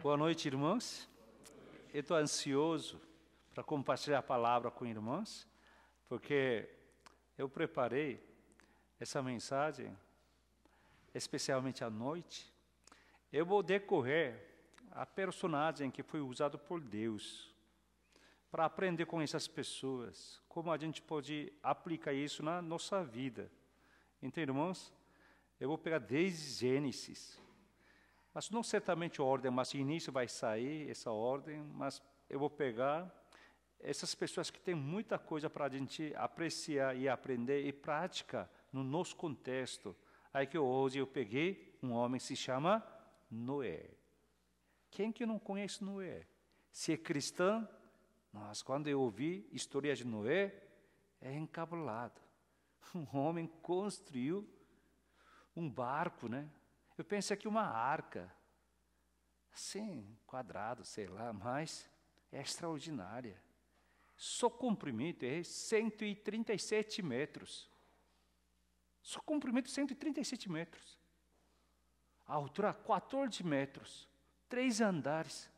Boa noite, irmãos. Eu estou ansioso para compartilhar a palavra com irmãos, porque eu preparei essa mensagem, especialmente à noite. Eu vou decorrer a personagem que foi usado por Deus, para aprender com essas pessoas, como a gente pode aplicar isso na nossa vida. Então, irmãos, eu vou pegar desde Gênesis, mas não certamente ordem, mas o início vai sair essa ordem, mas eu vou pegar essas pessoas que têm muita coisa para a gente apreciar e aprender e prática no nosso contexto. Aí que hoje eu peguei um homem que se chama Noé. Quem que não conhece Noé? Se é cristão, mas quando eu ouvi a história de Noé, é encabulado. Um homem construiu um barco, né? Eu pensei que uma arca, assim, quadrado, sei lá, mas é extraordinária. Só comprimento é 137 metros. Só comprimento 137 metros. A altura 14 metros. 3 andares.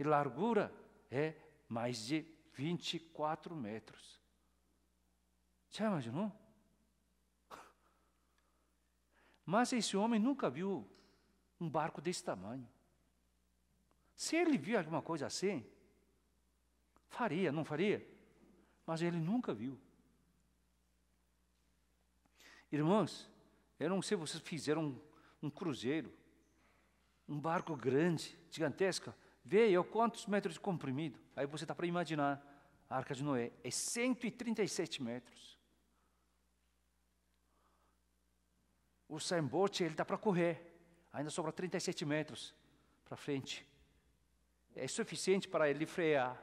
E largura é mais de 24 metros. Já imaginou? Mas esse homem nunca viu um barco desse tamanho. Se ele viu alguma coisa assim, faria, não faria? Mas ele nunca viu. Irmãos, eu não sei se vocês fizeram um cruzeiro, um barco grande, gigantesco. Veio quantos metros de comprimido? Aí você está para imaginar, a Arca de Noé é 137 metros. O Usain Bolt, ele dá para correr, ainda sobra 37 metros para frente. É suficiente para ele frear,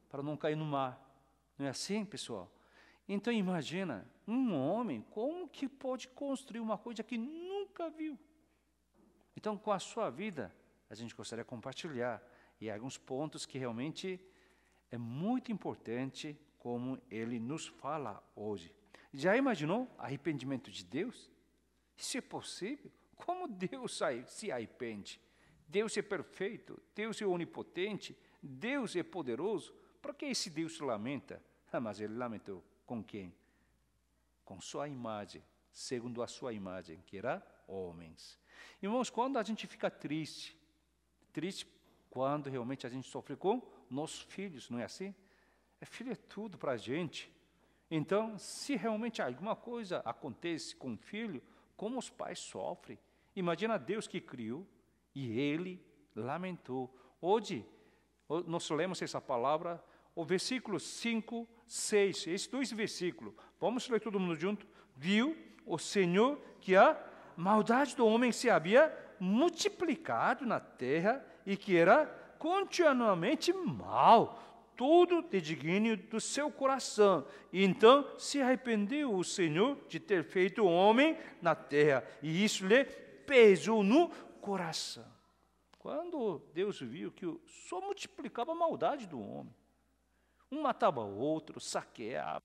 para não cair no mar. Não é assim, pessoal? Então imagina, um homem, como que pode construir uma coisa que nunca viu? Então, com a sua vida, a gente gostaria de compartilhar, e alguns pontos que realmente é muito importante, como ele nos fala hoje. Já imaginou arrependimento de Deus? Isso é possível? Como Deus se arrepende? Deus é perfeito, Deus é onipotente, Deus é poderoso. Por que esse Deus se lamenta? Mas ele lamentou com quem? Com sua imagem, segundo a sua imagem, que era homens. Irmãos, quando a gente fica triste quando realmente a gente sofre com nossos filhos, não é assim? Filho é tudo para a gente. Então, se realmente alguma coisa acontece com o filho, como os pais sofrem. Imagina Deus que criou e ele lamentou. Hoje, nós lemos essa palavra, o versículo 5, 6, esses dois versículos. Vamos ler todo mundo junto? Viu o Senhor que a maldade do homem se havia multiplicado na terra e que era continuamente mal, tudo de digno do seu coração. E então se arrependeu o Senhor de ter feito o homem na terra, e isso lhe pesou no coração. Quando Deus viu que só multiplicava a maldade do homem, um matava o outro, saqueava,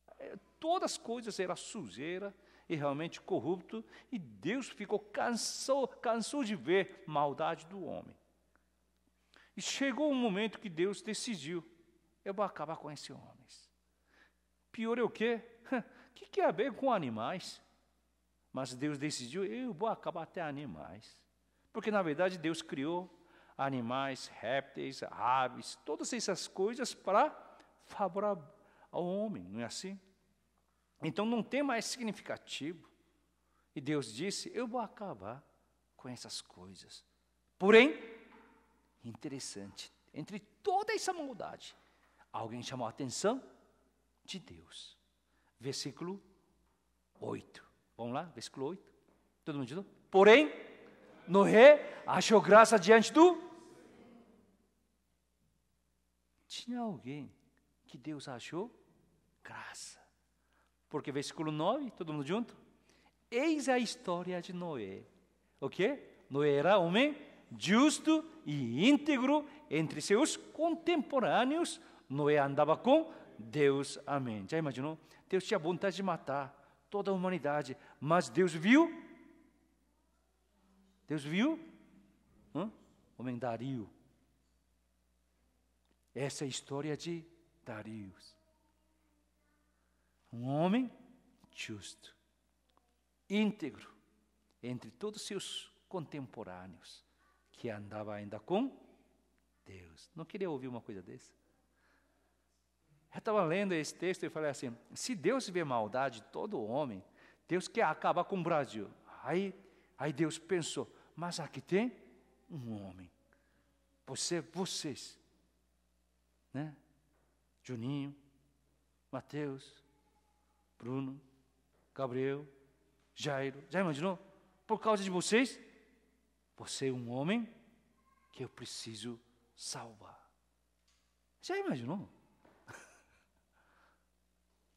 todas as coisas eram sujeira e realmente corrupto, e Deus cansou de ver maldade do homem. E chegou um momento que Deus decidiu: eu vou acabar com esses homens. Pior é o quê? O que é a ver com animais? Mas Deus decidiu: eu vou acabar até animais. Porque, na verdade, Deus criou animais, répteis, aves, todas essas coisas para favorar ao homem, não é assim? Então, não tem mais significativo. E Deus disse: eu vou acabar com essas coisas. Porém, interessante, entre toda essa maldade, alguém chamou a atenção de Deus. Versículo 8. Vamos lá, versículo 8. Todo mundo diz? Porém, Noé achou graça diante do... Tinha alguém que Deus achou graça. Porque versículo 9, todo mundo junto? Eis a história de Noé. O quê? Noé era homem justo e íntegro entre seus contemporâneos. Noé andava com Deus. Amém. Já imaginou? Deus tinha vontade de matar toda a humanidade, mas Deus viu? Deus viu? homem Dario. Essa é a história de Dario. Um homem justo, íntegro, entre todos os seus contemporâneos, que andava ainda com Deus. Não queria ouvir uma coisa dessa? Eu estava lendo esse texto e falei assim, se Deus vê maldade de todo homem, Deus quer acabar com o Brasil. Aí Deus pensou, mas aqui tem um homem. Vocês, né? Juninho, Mateus, Bruno, Gabriel, Jairo. Já imaginou? Por causa de vocês, você é um homem que eu preciso salvar. Já imaginou?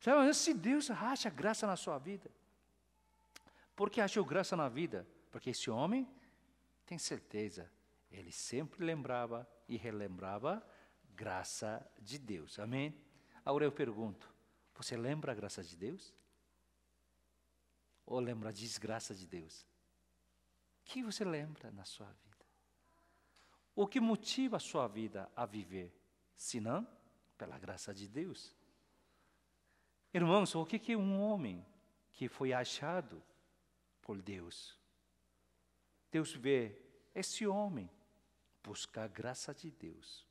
Já imaginou se Deus acha graça na sua vida? Por que achou graça na vida? Porque esse homem, tem certeza, ele sempre lembrava e relembrava graça de Deus. Amém? Agora eu pergunto, você lembra a graça de Deus? Ou lembra a desgraça de Deus? O que você lembra na sua vida? O que motiva a sua vida a viver? Senão, pela graça de Deus. Irmãos, o que é um homem que foi achado por Deus? Deus vê esse homem buscar a graça de Deus.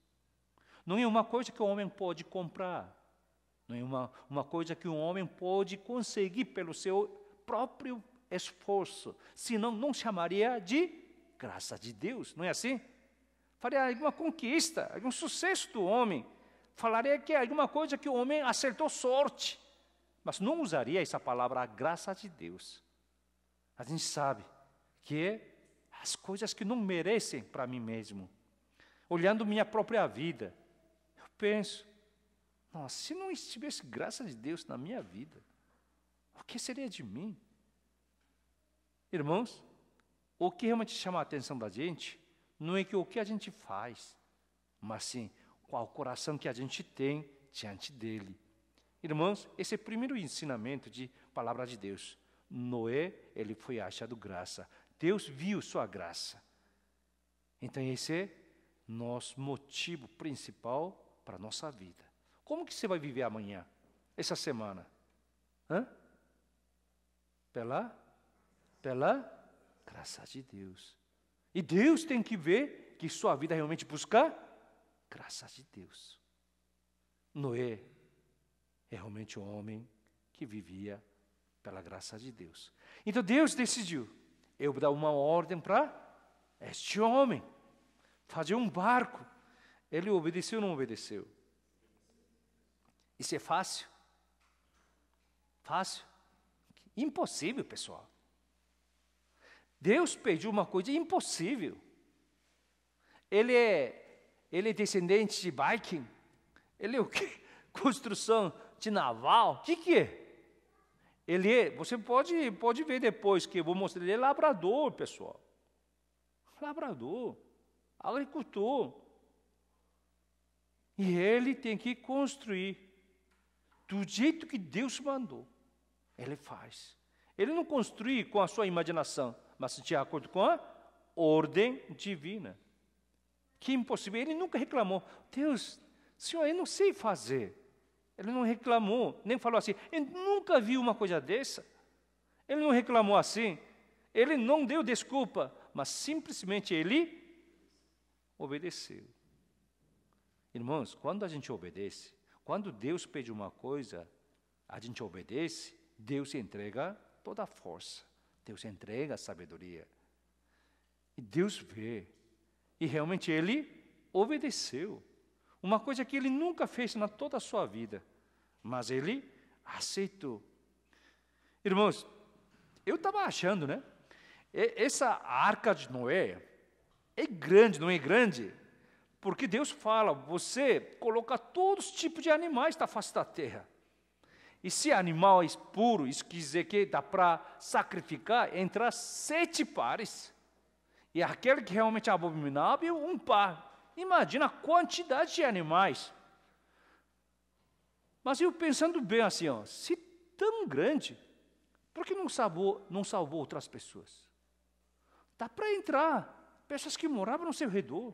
Não é uma coisa que o homem pode comprar. Não é uma coisa que um homem pode conseguir pelo seu próprio esforço. Senão, não chamaria de graça de Deus. Não é assim? Faria alguma conquista, algum sucesso do homem. Falaria que é alguma coisa que o homem acertou sorte. Mas não usaria essa palavra, a graça de Deus. A gente sabe que as coisas que não merecem para mim mesmo. Olhando minha própria vida, eu penso, nossa, se não estivesse graça de Deus na minha vida, o que seria de mim? Irmãos, o que realmente chama a atenção da gente, não é que o que a gente faz, mas sim qual o coração que a gente tem diante dele. Irmãos, esse é o primeiro ensinamento de palavra de Deus. Noé, ele foi achado graça. Deus viu sua graça. Então esse é nosso motivo principal para a nossa vida. Como que você vai viver amanhã, essa semana? Pela graça de Deus. E Deus tem que ver que sua vida realmente busca graça de Deus. Noé é realmente um homem que vivia pela graça de Deus. Então Deus decidiu, eu vou dar uma ordem para este homem, fazer um barco. Ele obedeceu ou não obedeceu? Isso é fácil? Fácil? Impossível, pessoal. Deus pediu uma coisa impossível. Ele é descendente de Viking? Ele é o quê? Construção de naval? O que é? Ele é, você pode ver depois que eu vou mostrar, ele é labrador, pessoal. Labrador, agricultor. E ele tem que construir do jeito que Deus mandou. Ele faz. Ele não construi com a sua imaginação, mas de acordo com a ordem divina. Que impossível. Ele nunca reclamou. Deus, Senhor, eu não sei fazer. Ele não reclamou, nem falou assim, eu nunca vi uma coisa dessa. Ele não reclamou assim. Ele não deu desculpa, mas simplesmente ele obedeceu. Irmãos, quando a gente obedece, quando Deus pede uma coisa, a gente obedece, Deus entrega toda a força. Deus entrega a sabedoria. E Deus vê. E realmente ele obedeceu. Uma coisa que ele nunca fez na toda a sua vida. Mas ele aceitou. Irmãos, eu estava achando, né? Essa arca de Noé é grande, não é grande? Porque Deus fala, você coloca todos os tipos de animais na face da terra. E se animal é puro, isso quer dizer que dá para sacrificar, entra 7 pares. E aquele que realmente é abominável, 1 par. Imagina a quantidade de animais. Mas eu pensando bem assim, ó, se tão grande, por que não salvou outras pessoas? Dá para entrar pessoas que moravam no seu redor.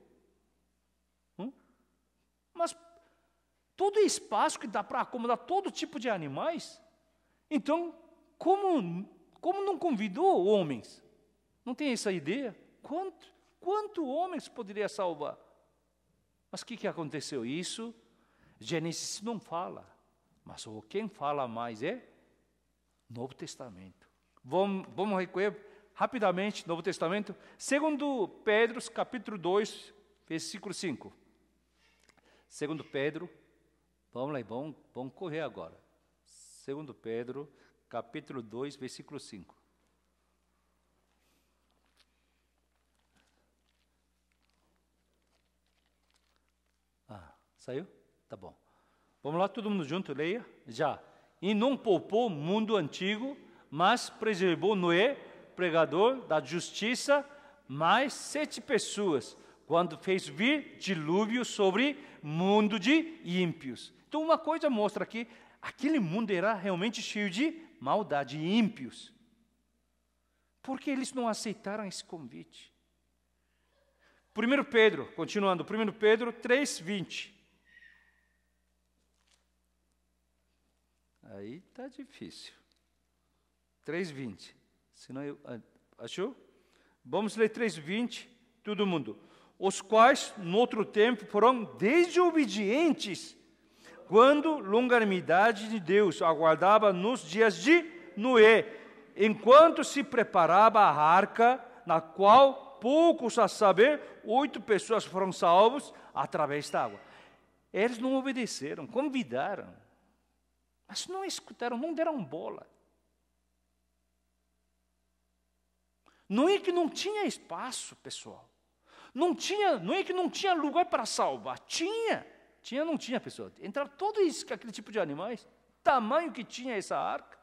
Mas todo espaço que dá para acomodar todo tipo de animais, então, como não convidou homens? Não tem essa ideia? Quanto homens poderia salvar? Mas o que aconteceu? Isso, Gênesis não fala. Mas quem fala mais é Novo Testamento. Vamos recolher rapidamente Novo Testamento. 2 Pedro, capítulo 2, versículo 5. 2 Pedro, vamos lá, vamos correr agora. 2 Pedro, capítulo 2, versículo 5. Saiu? Tá bom. Vamos lá, todo mundo junto, leia. Já. E não poupou o mundo antigo, mas preservou Noé, pregador da justiça, mais 7 pessoas, quando fez vir dilúvio sobre mundo de ímpios. Então, uma coisa mostra aqui, aquele mundo era realmente cheio de maldade, ímpios. Por que eles não aceitaram esse convite? 1 Pedro, continuando, 1 Pedro 3:20. Aí está difícil. 3:20. Achou? Vamos ler 3:20, todo mundo. Os quais, no outro tempo, foram desobedientes, quando longanimidade de Deus aguardava nos dias de Noé, enquanto se preparava a arca, na qual, poucos a saber, 8 pessoas foram salvos através da água. Eles não obedeceram, convidaram, mas não escutaram, não deram bola. Não é que não tinha espaço, pessoal. Não é que não tinha lugar para salvar. Não tinha, pessoal. Entraram todos aquele tipo de animais, tamanho que tinha essa arca,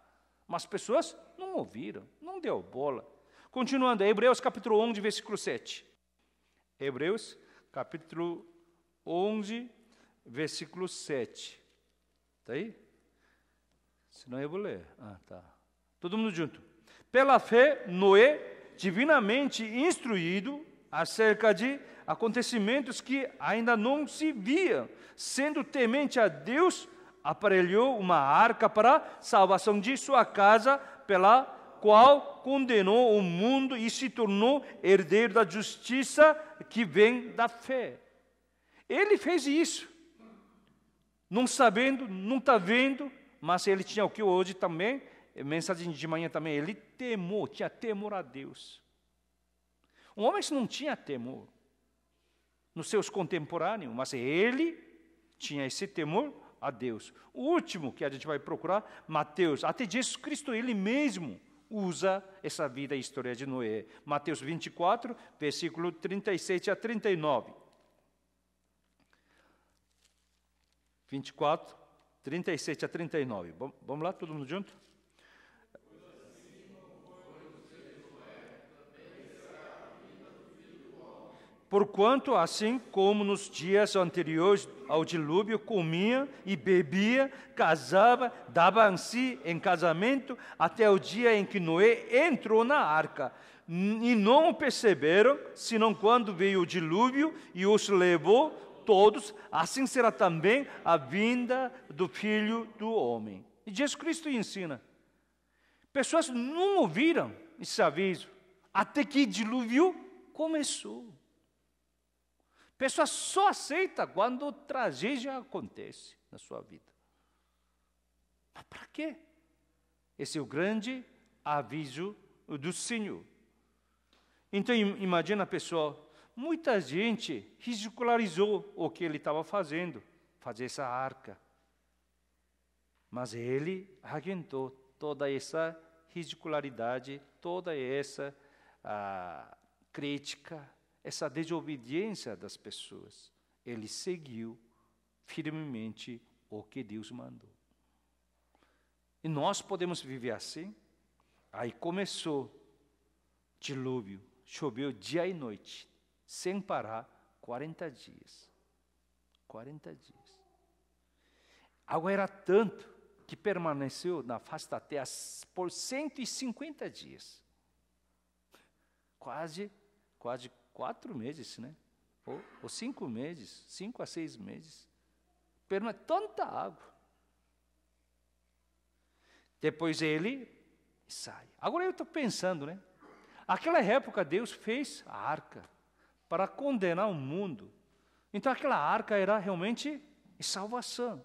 mas as pessoas não ouviram, não deu bola. Continuando, Hebreus capítulo 11, versículo 7. Hebreus capítulo 11, versículo 7. Está aí? Senão eu vou ler. Tá. Todo mundo junto. Pela fé, Noé, divinamente instruído acerca de acontecimentos que ainda não se viam, sendo temente a Deus, aparelhou uma arca para a salvação de sua casa, pela qual condenou o mundo e se tornou herdeiro da justiça que vem da fé. Ele fez isso, não sabendo, não está vendo, mas ele tinha o que hoje também, mensagem de manhã também, ele tinha temor a Deus. Um homem que não tinha temor nos seus contemporâneos, mas ele tinha esse temor a Deus. O último que a gente vai procurar, Mateus, até Jesus Cristo, ele mesmo usa essa vida e história de Noé. Mateus 24, versículo 37 a 39. 24, 37 a 39. Vamos lá, todo mundo junto? Porquanto, assim como nos dias anteriores ao dilúvio, comia e bebia, casava, dava-se em casamento, até o dia em que Noé entrou na arca. E não o perceberam, senão quando veio o dilúvio e os levou todos, assim será também a vinda do Filho do Homem. E Jesus Cristo ensina. Pessoas não ouviram esse aviso, até que o dilúvio começou. Pessoa só aceita quando a tragédia acontece na sua vida. Mas para quê? Esse é o grande aviso do Senhor. Então, imagina, pessoal, muita gente ridicularizou o que ele estava fazendo, fazer essa arca. Mas ele aguentou toda essa ridicularidade, toda essa crítica, essa desobediência das pessoas. Ele seguiu firmemente o que Deus mandou. E nós podemos viver assim? Aí começou dilúvio, choveu dia e noite, sem parar, 40 dias. 40 dias. A água era tanto que permaneceu na face da terra por 150 dias. Quase 4 meses, né? Ou 5 meses, 5 a 6 meses. Perma tanta água. Depois ele sai. Agora eu estou pensando, né? Aquela época Deus fez a arca para condenar o mundo. Então aquela arca era realmente salvação.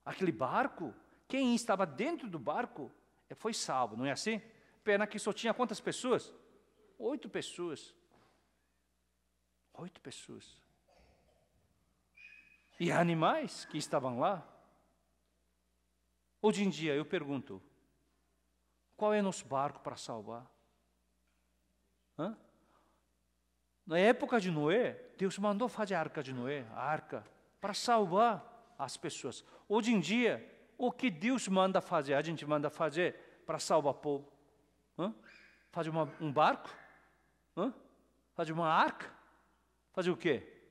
Aquele barco, quem estava dentro do barco foi salvo, não é assim? Pena que só tinha quantas pessoas? 8 pessoas. 8 pessoas. E animais que estavam lá. Hoje em dia eu pergunto, qual é nosso barco para salvar? Hã? Na época de Noé, Deus mandou fazer a arca de Noé, a arca, para salvar as pessoas. Hoje em dia, o que Deus manda fazer, a gente manda fazer para salvar o povo? Hã? Fazer um barco? Hã? Fazer uma arca? Fazer o quê?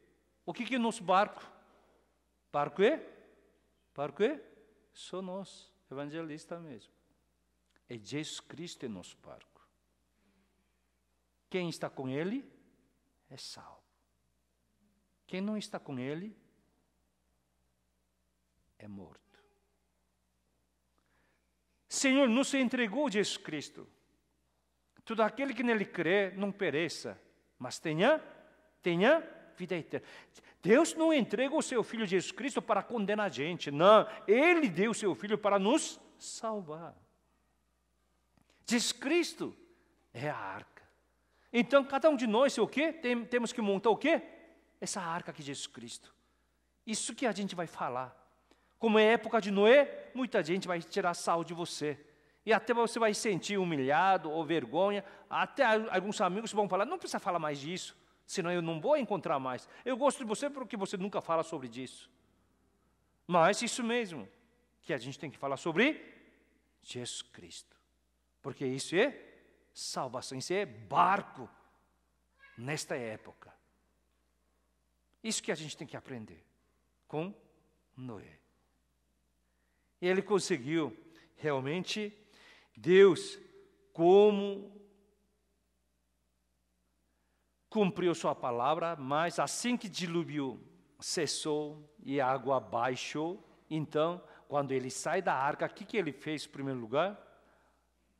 O que é nosso barco? Barco é? Barco é? Só nós, evangelistas mesmo. É Jesus Cristo é nosso barco. Quem está com Ele é salvo. Quem não está com Ele é morto. Senhor nos entregou Jesus Cristo. Todo aquele que nele crê não pereça, mas tenha vida eterna. Deus não entrega o seu Filho Jesus Cristo para condenar a gente. Não, Ele deu o seu Filho para nos salvar. Jesus Cristo é a arca. Então, cada um de nós, o quê? Temos que montar o quê? Essa arca aqui de Jesus Cristo. Isso que a gente vai falar. Como é época de Noé, muita gente vai tirar sal de você. E até você vai se sentir humilhado ou vergonha. Até alguns amigos vão falar, não precisa falar mais disso, senão eu não vou encontrar mais. Eu gosto de você porque você nunca fala sobre disso. Mas isso mesmo, que a gente tem que falar sobre Jesus Cristo. Porque isso é salvação, isso é barco nesta época. Isso que a gente tem que aprender com Noé. Ele conseguiu realmente, Deus, como cumpriu sua palavra, mas assim que dilúvio cessou e a água baixou, então, quando ele sai da arca, o que ele fez em primeiro lugar?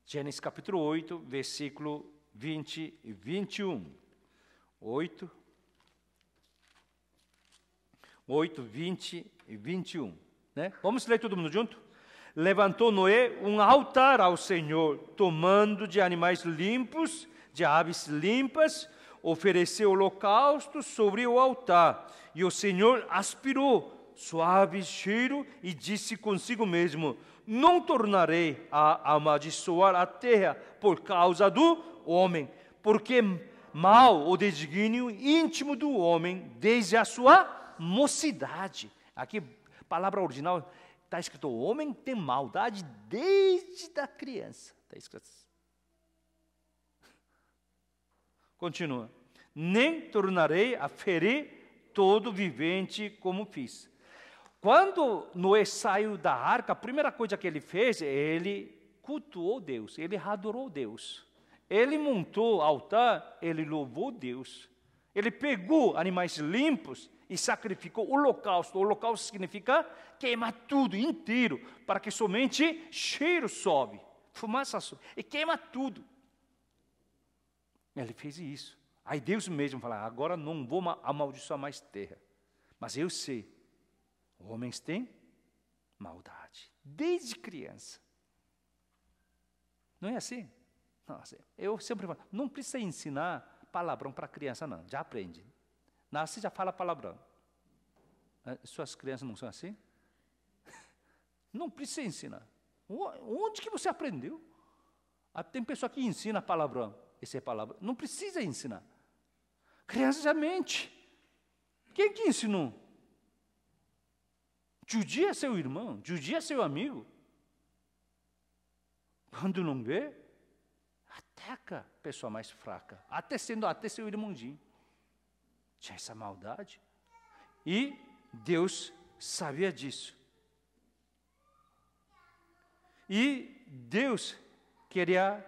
Gênesis capítulo 8, versículo 20 e 21. 8, 20 e 21. Né? Vamos ler todo mundo junto? Levantou Noé um altar ao Senhor, tomando de animais limpos, de aves limpas, ofereceu holocausto sobre o altar. E o Senhor aspirou suave cheiro e disse consigo mesmo: não tornarei a amaldiçoar a terra por causa do homem, porque mal o desígnio íntimo do homem desde a sua mocidade. Aqui, palavra original, está escrito: o homem tem maldade desde a criança. Está escrito assim. Continua. Nem tornarei a ferir todo vivente como fiz. Quando Noé saiu da arca, a primeira coisa que ele fez, ele cultuou Deus, ele adorou Deus. Ele montou altar, ele louvou Deus. Ele pegou animais limpos e sacrificou o holocausto. O holocausto significa queimar tudo inteiro, para que somente cheiro sobe, fumaça sobe, e queima tudo. Ele fez isso. Aí Deus mesmo fala: agora não vou amaldiçoar mais terra. Mas eu sei, homens têm maldade, desde criança. Não é assim? Não, assim. Eu sempre falo, não precisa ensinar palavrão para criança, não. Já aprende. Nasce, já fala palavrão. Suas crianças não são assim? Não precisa ensinar. Onde que você aprendeu? Tem pessoa que ensina palavrão. Esse é palavrão. Não precisa ensinar. Criança já mente. Quem que ensinou? Judia seu irmão, judia seu amigo. Quando não vê, ataca a pessoa mais fraca, até seu irmãozinho. Tinha essa maldade. E Deus sabia disso. E Deus queria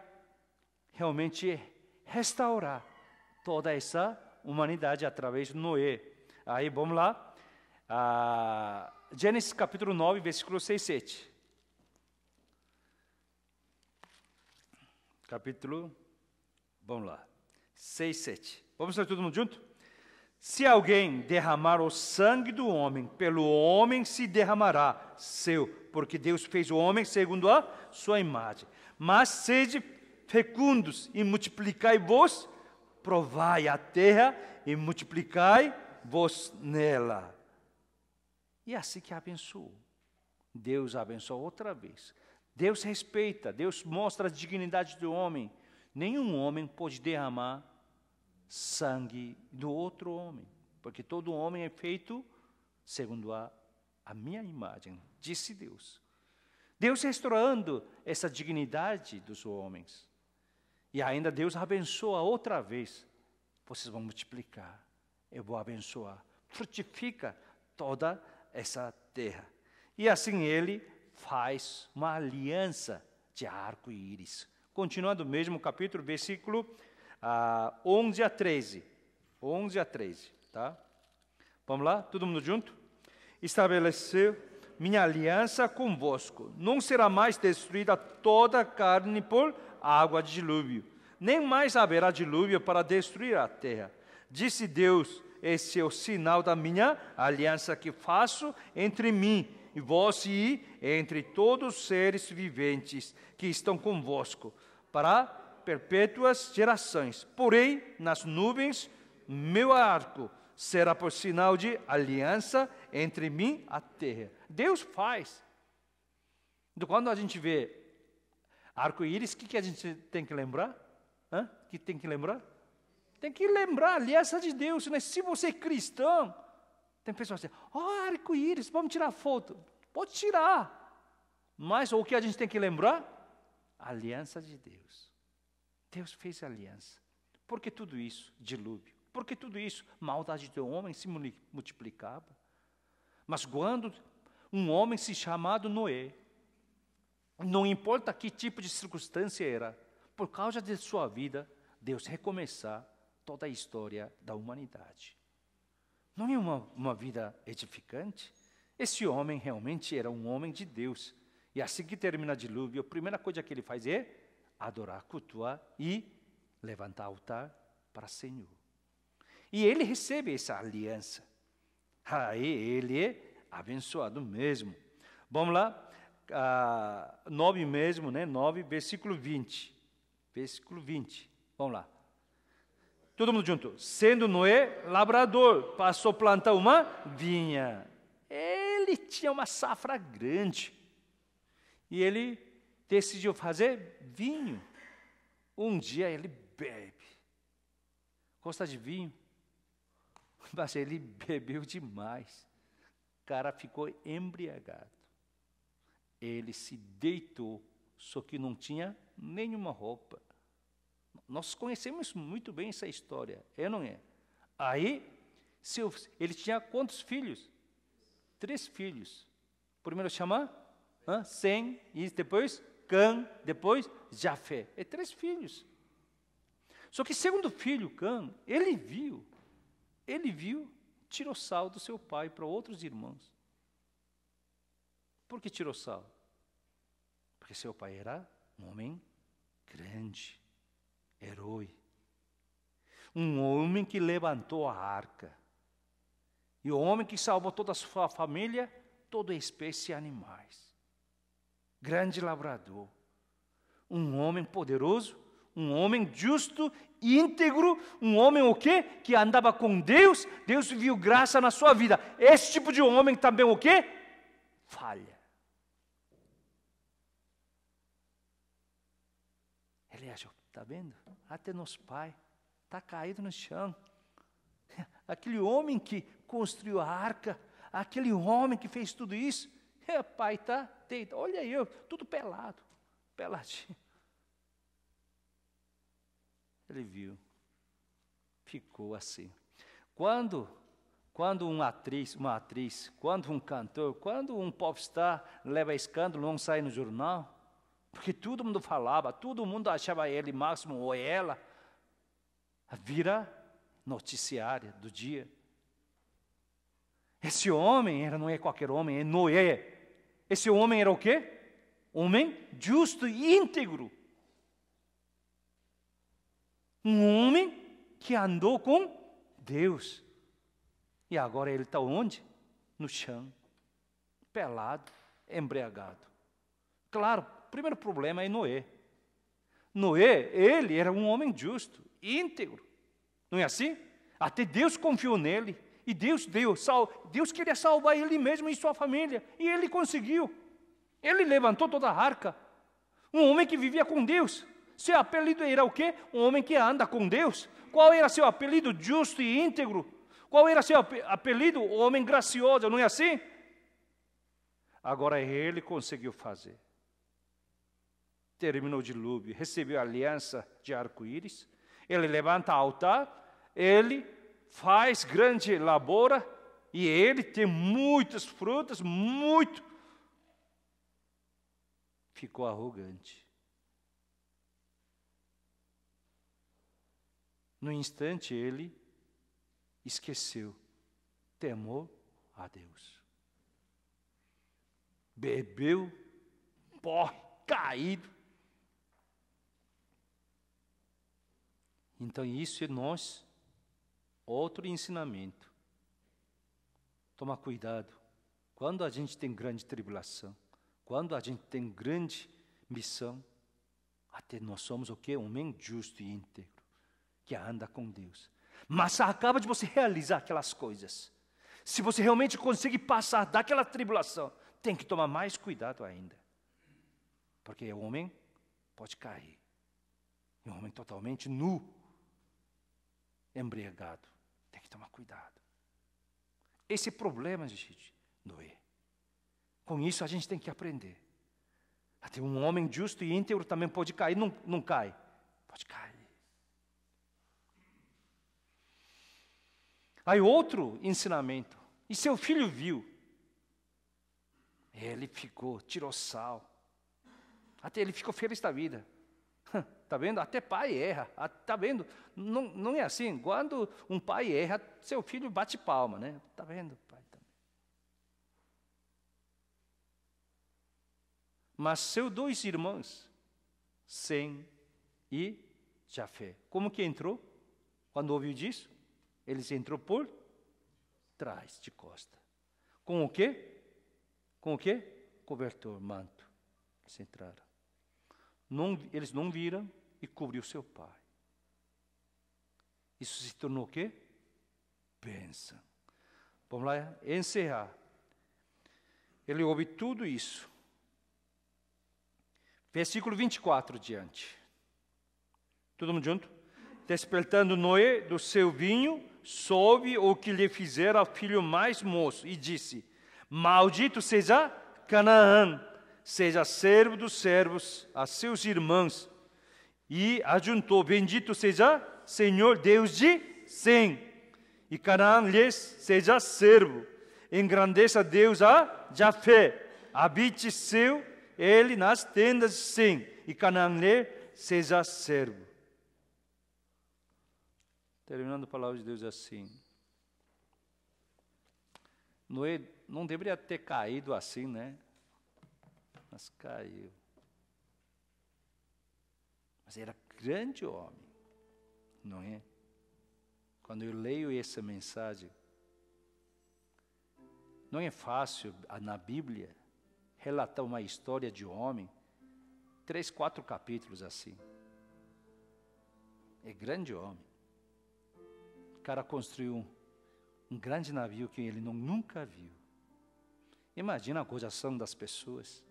realmente restaurar toda essa humanidade através de Noé. Aí vamos lá. Gênesis capítulo 9, versículo 6 e 7. Vamos lá. 6 e 7. Vamos ler todo mundo junto? Se alguém derramar o sangue do homem, pelo homem se derramará seu, porque Deus fez o homem segundo a sua imagem. Mas sede fecundos e multiplicai-vos, provai a terra e multiplicai-vos nela. E assim que abençoou. Deus abençoou outra vez. Deus respeita, Deus mostra a dignidade do homem. Nenhum homem pode derramar sangue do outro homem, porque todo homem é feito segundo a minha imagem, disse Deus. Deus restaurando essa dignidade dos homens. E ainda Deus abençoa outra vez. Vocês vão multiplicar, eu vou abençoar. Frutifica toda essa terra. E assim ele faz uma aliança de arco-íris. Continuando o mesmo capítulo, versículo 11 a 13. 11 a 13, tá? Vamos lá, todo mundo junto? Estabeleceu minha aliança convosco. Não será mais destruída toda a carne por água de dilúvio. Nem mais haverá dilúvio para destruir a terra. Disse Deus, esse é o sinal da minha aliança que faço entre mim e vós e entre todos os seres viventes que estão convosco, para perpétuas gerações. Porém, nas nuvens, meu arco será por sinal de aliança entre mim e a terra. Deus faz. Então, quando a gente vê arco-íris, o que a gente tem que lembrar? Que tem que lembrar? Tem que lembrar a aliança de Deus. Né? Se você é cristão, tem pessoas assim, arco-íris, vamos tirar foto. Pode tirar. Mas o que a gente tem que lembrar? A aliança de Deus. Deus fez aliança. Por que tudo isso? Dilúvio. Por que tudo isso? Maldade do homem se multiplicava. Mas quando um homem se chamado Noé, não importa que tipo de circunstância era, por causa de sua vida, Deus recomeçar toda a história da humanidade. Não é uma vida edificante? Esse homem realmente era um homem de Deus. E assim que termina o dilúvio, a primeira coisa que ele faz é adorar, cultuar e levantar altar para o Senhor. E ele recebe essa aliança. Aí ele é abençoado mesmo. Vamos lá, 9 mesmo, né? 9, versículo 20. Versículo 20. Vamos lá. Todo mundo junto. Sendo Noé lavrador, passou a plantar uma vinha. Ele tinha uma safra grande. E ele decidiu fazer vinho. Um dia ele bebe. Gosta de vinho? Mas ele bebeu demais. O cara ficou embriagado. Ele se deitou, só que não tinha nenhuma roupa. Nós conhecemos muito bem essa história, é ou não é? Aí, ele tinha quantos filhos? 3 filhos. Primeiro chama Sem, e depois Cã, depois Jafé. É 3 filhos. Só que segundo filho, Cã, ele viu, tirou sal do seu pai para outros irmãos. Por que tirou sal? Porque seu pai era um homem grande, herói. Um homem que levantou a arca. E o homem que salvou toda a sua família, toda espécie de animais. Grande lavrador. Um homem poderoso, um homem justo, íntegro, um homem o quê? Que andava com Deus, Deus viu graça na sua vida. Esse tipo de homem também o quê? Falha. Ele achou, está vendo? Até nosso pai está caído no chão. Aquele homem que construiu a arca, aquele homem que fez tudo isso, pai está deitado. Olha eu, tudo pelado, peladinho. Ele viu, ficou assim. Quando uma atriz, quando um cantor, quando um popstar leva escândalo, não sai no jornal, porque todo mundo falava, todo mundo achava ele máximo ou ela, vira noticiária do dia. Esse homem não é qualquer homem, é Noé. Esse homem era o quê? Homem justo e íntegro. Um homem que andou com Deus. E agora ele está onde? No chão, pelado, embriagado. Claro, o primeiro problema é Noé. Noé, ele era um homem justo, íntegro. Não é assim? Até Deus confiou nele. E Deus queria salvar ele mesmo e sua família. E ele conseguiu. Ele levantou toda a arca. Um homem que vivia com Deus. Seu apelido era o quê? Um homem que anda com Deus. Qual era seu apelido? Justo e íntegro. Qual era seu apelido? O homem gracioso, não é assim? Agora ele conseguiu fazer. Terminou o dilúvio, recebeu a aliança de arco-íris. Ele levanta altar, ele faz grande lavoura e ele tem muitas frutas, muito. Ficou arrogante. No instante ele esqueceu, temor a Deus. Bebeu, pó, caído. Então isso é nós, outro ensinamento. Toma cuidado, quando a gente tem grande tribulação, quando a gente tem grande missão, até nós somos o quê? Um homem justo e íntegro, que anda com Deus. Mas acaba de você realizar aquelas coisas. Se você realmente conseguir passar daquela tribulação, tem que tomar mais cuidado ainda. Porque o homem pode cair. É um homem totalmente nu, embriagado. Tem que tomar cuidado. Esse problema, gente, Noé. Com isso a gente tem que aprender. Até um homem justo e íntegro também pode cair. Não cai. Pode cair. Aí outro ensinamento. E seu filho viu. Ele tirou sal. Até ele ficou feliz da vida. Tá vendo? Até pai erra. Tá vendo? Não é assim. Quando um pai erra, seu filho bate palma, né? Tá vendo, pai? Também. Mas seus dois irmãos, Sem e Jafé, como que entrou? Quando ouviu disso? Eles entrou por trás de costa. Com o quê? Com o quê? Cobertor, manto. Eles entraram. Eles não viram e cobriu seu pai. Isso se tornou o quê? Bênção. Vamos lá encerrar. Ele ouve tudo isso. Versículo 24 diante. Todo mundo junto? Despertando Noé do seu vinho, soube o que lhe fizera ao filho mais moço, e disse: Maldito seja Canaã, seja servo dos servos a seus irmãos. E ajuntou: Bendito seja Senhor Deus de Sem, e Canaã lhes seja servo. Engrandeça Deus a Jafé, habite ele nas tendas de Sem, e Canaã lhe seja servo. Terminando a palavra de Deus assim. Noé não deveria ter caído assim, né? Mas caiu. Mas era grande homem, não é? Quando eu leio essa mensagem, não é fácil na Bíblia relatar uma história de homem, 3, 4 capítulos assim. É grande homem. O cara construiu um grande navio que ele nunca viu. Imagina a gozação das pessoas.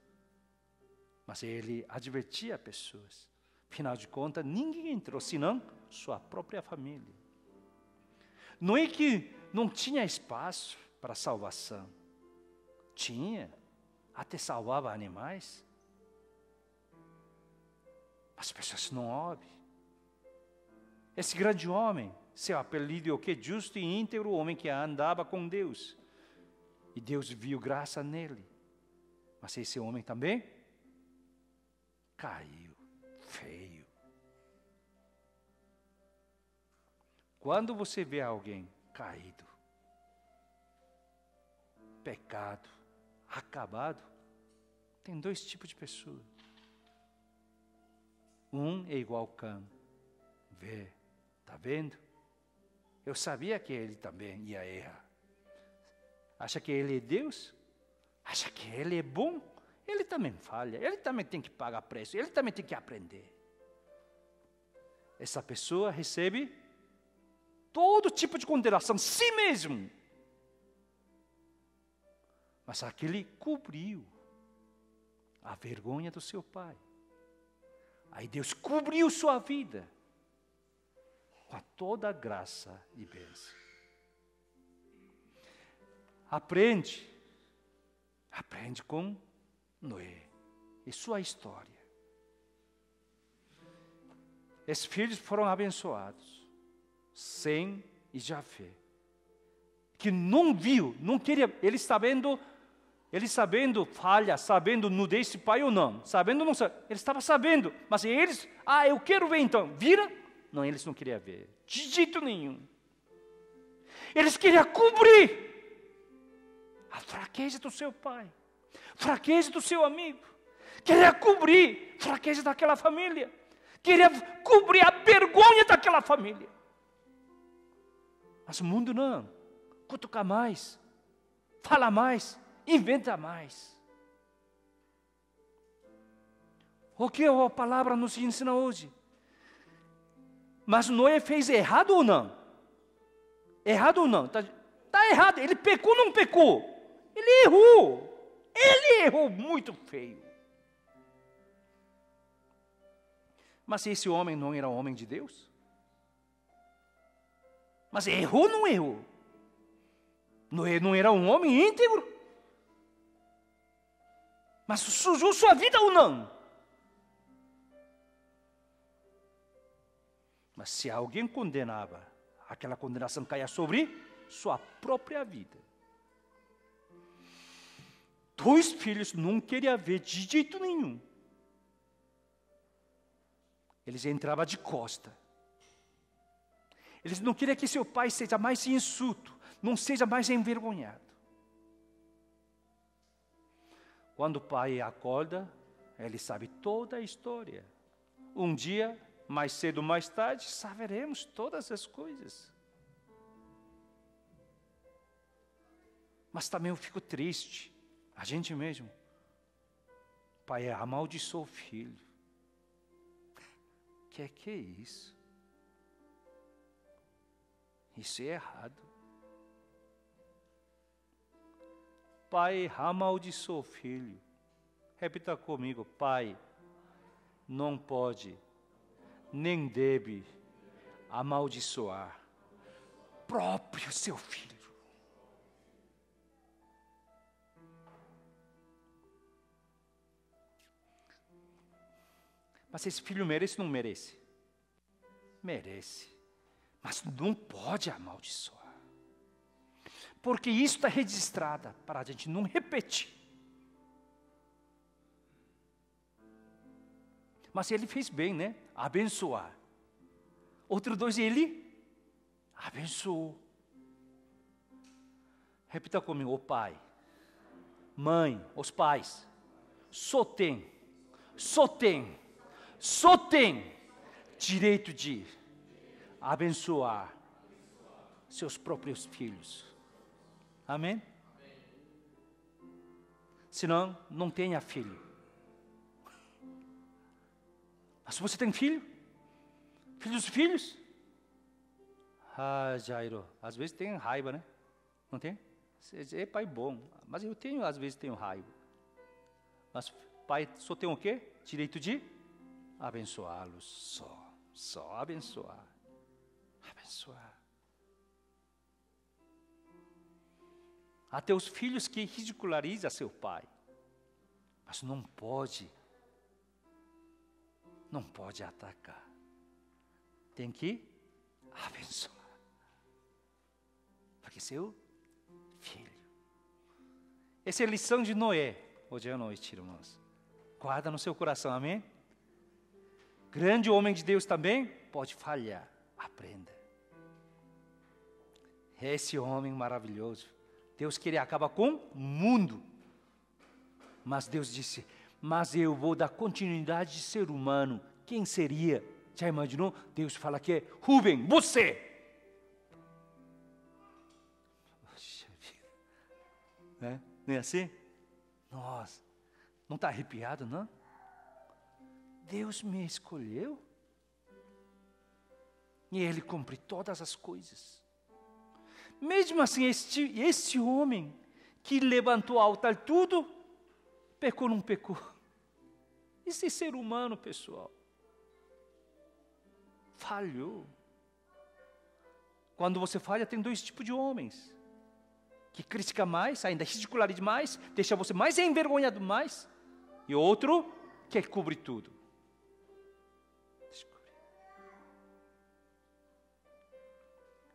Mas ele advertia as pessoas. Afinal de contas, ninguém entrou, senão sua própria família. Não é que não tinha espaço para salvação. Tinha. Até salvava animais. As pessoas não ouvem. Esse grande homem, seu apelido é o que? Justo e íntegro, o homem que andava com Deus. E Deus viu graça nele. Mas esse homem também caiu, feio. Quando você vê alguém caído, pecado, acabado, tem dois tipos de pessoas. Um é igual Cã. Vê, está vendo? Eu sabia que ele também ia errar. Acha que ele é Deus? Acha que ele é bom? Ele também falha, ele também tem que pagar preço, ele também tem que aprender. Essa pessoa recebe todo tipo de condenação, si mesmo. Mas aquele cobriu a vergonha do seu pai. Aí Deus cobriu sua vida com toda a graça e bênção. Aprende com Noé e sua história. Esses filhos foram abençoados, Sem e Jafé, que não viu, não queria, ele sabendo falha, sabendo nudez de pai ou não, sabendo não sabe, ele estava sabendo, mas eles, eu quero ver então, vira? Não, eles não queriam ver, de jeito nenhum. Eles queriam cobrir a fraqueza do seu pai, fraqueza do seu amigo, queria cobrir a fraqueza daquela família, queria cobrir a vergonha daquela família. Mas o mundo não, cutuca mais, fala mais, inventa mais. O que a palavra nos ensina hoje? Mas Noé fez errado ou não? Errado ou não? Está errado, ele pecou ou não pecou? Ele errou muito feio. Mas esse homem não era homem de Deus? Mas errou ou não errou? Noé não era um homem íntegro? Mas sujou sua vida ou não? Mas se alguém condenava, aquela condenação caía sobre sua própria vida. Dois filhos não queriam ver de jeito nenhum. Eles entravam de costa. Eles não queriam que seu pai seja mais insulto, não seja mais envergonhado. Quando o pai acorda, ele sabe toda a história. Um dia, mais cedo ou mais tarde, saberemos todas as coisas. Mas também eu fico triste, a gente mesmo. O pai amaldiçoou o filho. Que é isso? Isso é errado. Pai amaldiçoou o filho. Repita comigo: pai não pode, nem deve amaldiçoar próprio seu filho. Mas esse filho merece ou não merece? Merece. Mas não pode amaldiçoar. Porque isso está registrado para a gente não repetir. Mas ele fez bem, né? Abençoar. Outro dois, ele abençoou. Repita comigo: o pai, mãe, os pais, só tem direito de abençoar seus próprios filhos. Amém? Senão, não tenha filho. Mas se você tem filho, filhos, Jairo, às vezes tem raiva, né? Não tem? Você é pai bom, mas eu tenho, às vezes tenho raiva. Mas pai só tem o quê? Direito de abençoá-los, só abençoar. Até os filhos que ridicularizam seu pai. Mas não pode atacar. Tem que abençoar. Porque seu filho. Essa é a lição de Noé, hoje à noite, irmãos. Guarda no seu coração, amém? Grande homem de Deus também pode falhar. Aprenda. Esse homem maravilhoso. Deus queria acabar com o mundo. Mas Deus disse, mas eu vou dar continuidade de ser humano. Quem seria? Já imaginou? Deus fala que Rubem, você. Poxa vida. Né? Não é assim? Nossa, não está arrepiado, não? Deus me escolheu. E Ele cumpre todas as coisas. Mesmo assim, este homem que levantou ao altar tudo, pecou, não pecou. Esse ser humano, pessoal, falhou. Quando você falha, tem dois tipos de homens. Que critica mais, ainda ridiculariza mais, deixa você mais envergonhado mais. E outro que cobre tudo.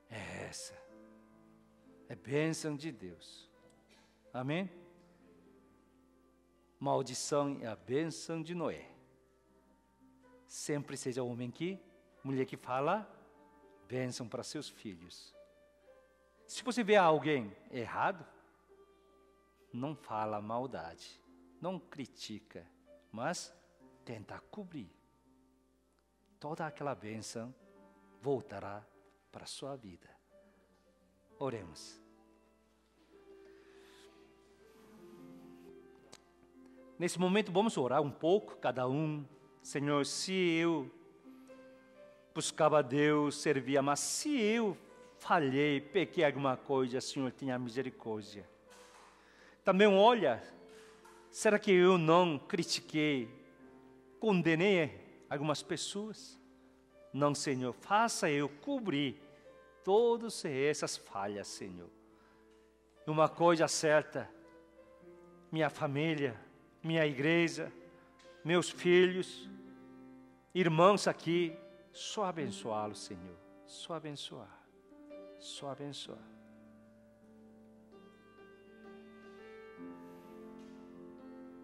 Essa é bênção de Deus. Amém? Maldição é a bênção de Noé. Sempre seja homem que, mulher que fala, bênção para seus filhos. Se você vê alguém errado, não fala maldade, não critica, mas tenta cobrir. Toda aquela bênção voltará para a sua vida. Oremos. Nesse momento vamos orar um pouco, cada um. Senhor, se eu buscava Deus, servia, mas se eu falhei, pequei alguma coisa, Senhor, tenha misericórdia. Também olha, será que eu não critiquei, condenei algumas pessoas? Não, Senhor, faça eu cobrir todas essas falhas, Senhor. Uma coisa certa, minha família, minha igreja, meus filhos, irmãos aqui, só abençoá-los, Senhor. Só abençoar. Só abençoar.